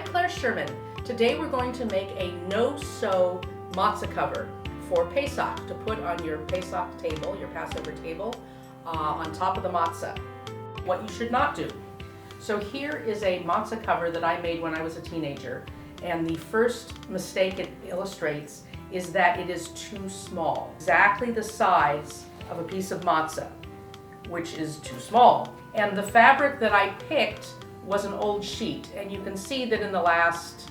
Claire Sherman. Today we're going to make a no-sew matzah cover for Pesach to put on your Pesach table, your Passover table, on top of the matzah. What you should not do. So here is a matzah cover that I made when I was a teenager, and the first mistake it illustrates is that it is too small. Exactly the size of a piece of matzah, which is too small. And the fabric that I picked was an old sheet, and you can see that in the last,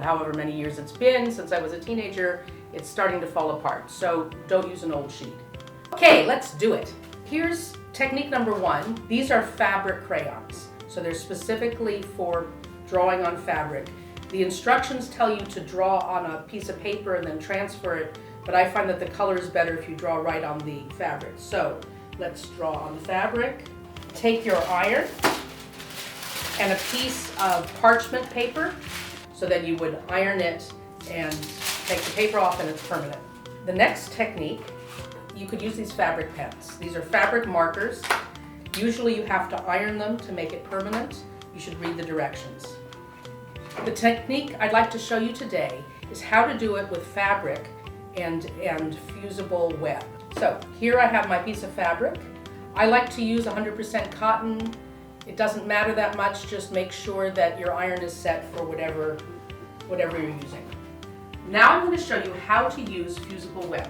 however many years it's been since I was a teenager, it's starting to fall apart. So don't use an old sheet. Okay, let's do it. Here's technique number one. These are fabric crayons. So they're specifically for drawing on fabric. The instructions tell you to draw on a piece of paper and then transfer it, but I find that the color is better if you draw right on the fabric. So let's draw on the fabric. Take your iron and a piece of parchment paper, so then you would iron it and take the paper off and it's permanent. The next technique, you could use these fabric pens. These are fabric markers. Usually you have to iron them to make it permanent. You should read the directions. The technique I'd like to show you today is how to do it with fabric and fusible web. So here I have my piece of fabric. I like to use 100% cotton. It doesn't matter that much, just make sure that your iron is set for whatever you're using. Now I'm going to show you how to use fusible web.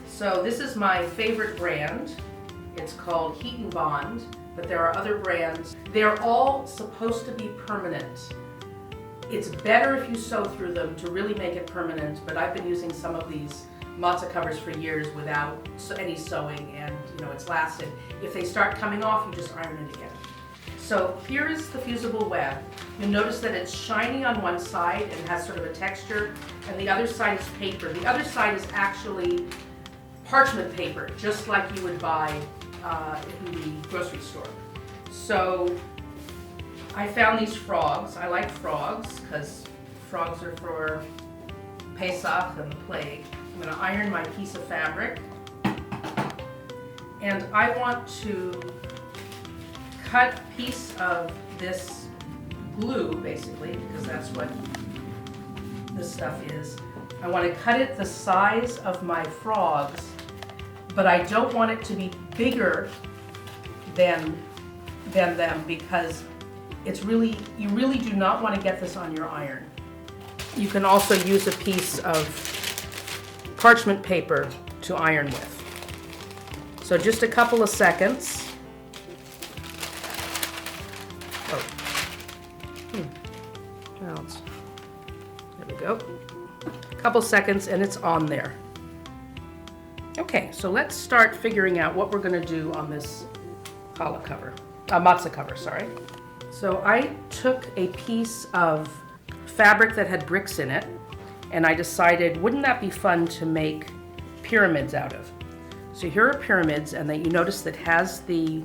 So this is my favorite brand. It's called Heat and Bond, but there are other brands. They're all supposed to be permanent. It's better if you sew through them to really make it permanent, but I've been using some of these matzah covers for years without any sewing, and it's lasted. If they start coming off, you just iron it again. So here's the fusible web. You'll notice that it's shiny on one side and has sort of a texture, and the other side is paper. The other side is actually parchment paper, just like you would buy in the grocery store. So I found these frogs. I like frogs because frogs are for Pesach and the plague. I'm going to iron my piece of fabric, and I want to cut a piece of this glue, basically, because that's what this stuff is. I want to cut it the size of my frogs, but I don't want it to be bigger than them, because you really do not want to get this on your iron. You can also use a piece of parchment paper to iron with. So just a couple of seconds. There we go. A couple seconds and it's on there. Okay, so let's start figuring out what we're going to do on this challah cover, matzah cover, sorry. So I took a piece of fabric that had bricks in it, and I decided, wouldn't that be fun to make pyramids out of? So here are pyramids, and you notice that has the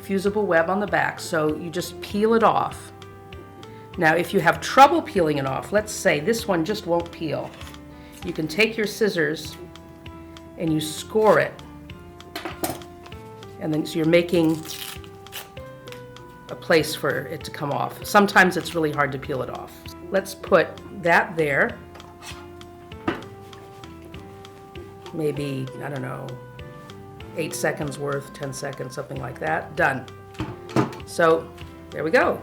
fusible web on the back, so you just peel it off. Now, if you have trouble peeling it off, let's say this one just won't peel, you can take your scissors and you score it, and then so you're making a place for it to come off. Sometimes it's really hard to peel it off. Let's put that there. Maybe, I don't know, 8 seconds worth, 10 seconds, something like that. Done. So there we go.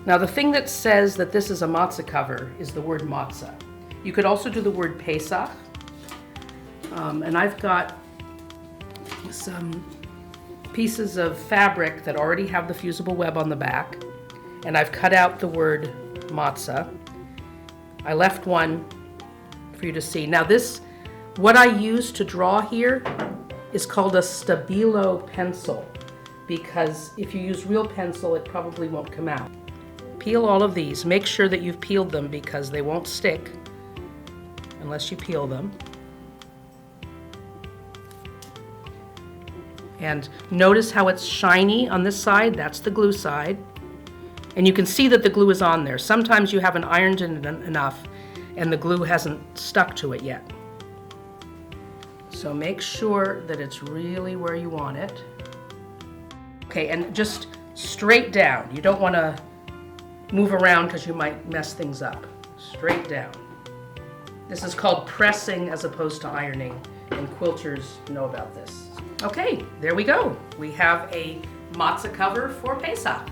Now the thing that says that this is a matzah cover is the word matzah. You could also do the word Pesach. And I've got some pieces of fabric that already have the fusible web on the back, and I've cut out the word matzah. I left one for you to see. Now what I use to draw here is called a stabilo pencil, because if you use real pencil, it probably won't come out. Peel all of these. Make sure that you've peeled them, because they won't stick unless you peel them. And notice how it's shiny on this side. That's the glue side. And you can see that the glue is on there. Sometimes you haven't ironed it enough and the glue hasn't stuck to it yet. So make sure that it's really where you want it. Okay, and just straight down. You don't want to move around because you might mess things up. Straight down. This is called pressing as opposed to ironing, and quilters know about this. Okay, there we go. We have a matzah cover for Pesach.